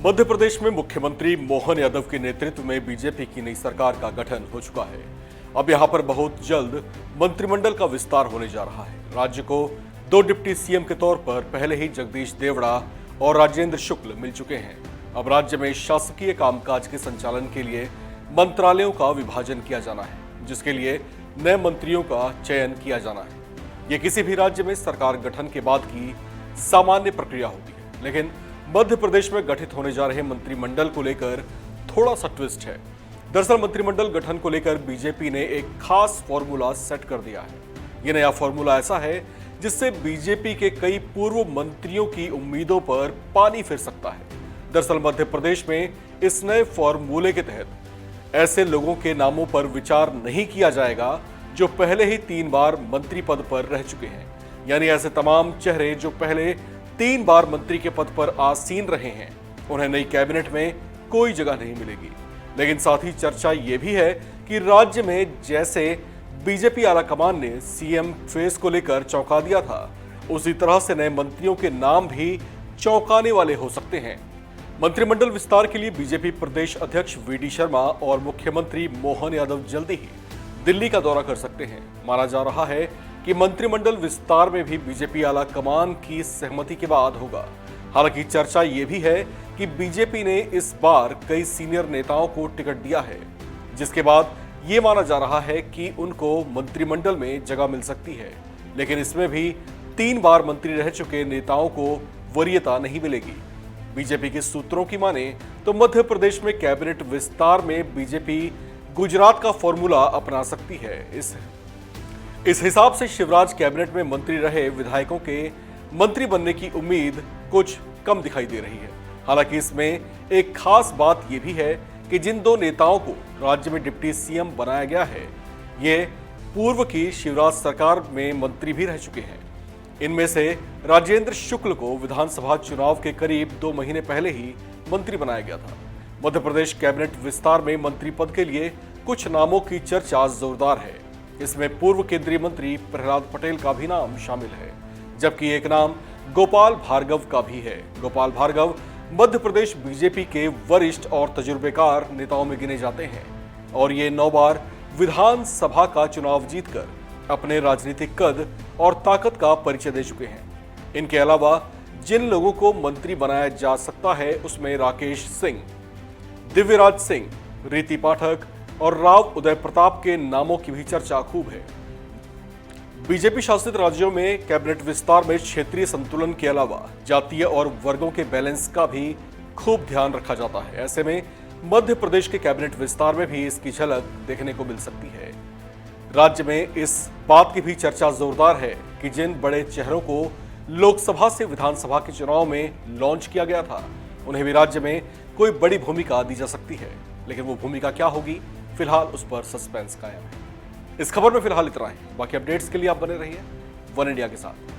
मध्य प्रदेश में मुख्यमंत्री मोहन यादव के नेतृत्व में बीजेपी की नई सरकार का गठन हो चुका है। अब यहां पर बहुत जल्द मंत्रिमंडल का विस्तार होने जा रहा है। राज्य को 2 डिप्टी सीएम के तौर पर पहले ही जगदीश देवड़ा और राजेंद्र शुक्ल मिल चुके हैं। अब राज्य में शासकीय कामकाज के संचालन के लिए मंत्रालयों का विभाजन किया जाना है, जिसके लिए नए मंत्रियों का चयन किया जाना है। ये किसी भी राज्य में सरकार गठन के बाद की सामान्य प्रक्रिया होती है, लेकिन मध्य प्रदेश में गठित होने जा रहे मंत्रिमंडल को लेकर थोड़ा सा ट्विस्ट है। दरअसल मंत्रिमंडल गठन को लेकर बीजेपी ने एक खास फॉर्मूला सेट कर दिया है। यह नया फॉर्मूला ऐसा है जिससे बीजेपी के कई पूर्व मंत्रियों की उम्मीदों पर पानी फिर सकता है। दरअसल मध्य प्रदेश में इस नए फॉर्मूले के तहत ऐसे लोगों के नामों पर विचार नहीं किया जाएगा जो पहले ही 3 बार मंत्री पद पर रह चुके हैं। यानी ऐसे तमाम चेहरे जो पहले 3 बार मंत्री के पद पर आसीन रहे हैं, उन्हें नई कैबिनेट में कोई जगह नहीं मिलेगी। लेकिन साथ ही चर्चा यह भी है कि राज्य में जैसे बीजेपी आलाकमान ने सीएम फेस को लेकर चौंका दिया था, उसी तरह से नए मंत्रियों के नाम भी चौंकाने वाले हो सकते हैं। मंत्रिमंडल विस्तार के लिए बीजेपी प्रदेश अध्यक्ष वीडी शर्मा और मुख्यमंत्री मोहन यादव जल्दी ही दिल्ली का दौरा कर सकते हैं। माना जा रहा है कि मंत्रिमंडल विस्तार में भी बीजेपी आला कमान की सहमति के बाद होगा। हालांकि चर्चा यह भी है कि बीजेपी ने इस बार कई सीनियर नेताओं को टिकट दिया है, जिसके बाद यह माना जा रहा है कि उनको मंत्रिमंडल में जगह मिल सकती है। लेकिन इसमें भी 3 बार मंत्री रह चुके नेताओं को वरीयता नहीं मिलेगी। बीजेपी के सूत्रों की माने तो मध्य प्रदेश में कैबिनेट विस्तार में बीजेपी गुजरात का फॉर्मूला अपना सकती है। इस हिसाब से शिवराज कैबिनेट में मंत्री रहे विधायकों के मंत्री बनने की उम्मीद कुछ कम दिखाई दे रही है। हालांकि इसमें एक खास बात यह भी है कि जिन 2 नेताओं को राज्य में डिप्टी सीएम बनाया गया है, ये पूर्व की शिवराज सरकार में मंत्री भी रह चुके हैं। इनमें से राजेंद्र शुक्ल को विधानसभा चुनाव के करीब 2 महीने पहले ही मंत्री बनाया गया था। मध्य प्रदेश कैबिनेट विस्तार में मंत्री पद के लिए कुछ नामों की चर्चा जोरदार है। इसमें पूर्व केंद्रीय मंत्री प्रहलाद पटेल का भी नाम शामिल है, जबकि एक नाम गोपाल भार्गव का भी है। गोपाल भार्गव मध्य प्रदेश बीजेपी के वरिष्ठ और तजुर्बेकार नेताओं में गिने जाते हैं और ये 9 बार विधानसभा का चुनाव जीतकर अपने राजनीतिक कद और ताकत का परिचय दे चुके हैं। इनके अलावा जिन लोगों को मंत्री बनाया जा सकता है, उसमें राकेश सिंह, दिव्यराज सिंह, रीति पाठक और राव उदय प्रताप के नामों की भी चर्चा खूब है। बीजेपी शासित राज्यों में कैबिनेट विस्तार में क्षेत्रीय संतुलन के अलावा जातीय और वर्गों के बैलेंस का भी खूब ध्यान रखा जाता है। ऐसे में मध्य प्रदेश के कैबिनेट विस्तार में भी इसकी झलक देखने को मिल सकती है। राज्य में इस बात की भी चर्चा जोरदार है कि जिन बड़े चेहरों को लोकसभा से विधानसभा के चुनाव में लॉन्च किया गया था, उन्हें भी राज्य में कोई बड़ी भूमिका दी जा सकती है। लेकिन वो भूमिका क्या होगी, फिलहाल उस पर सस्पेंस कायम है। इस खबर में फिलहाल इतना ही। बाकी अपडेट्स के लिए आप बने रहिए वन इंडिया के साथ।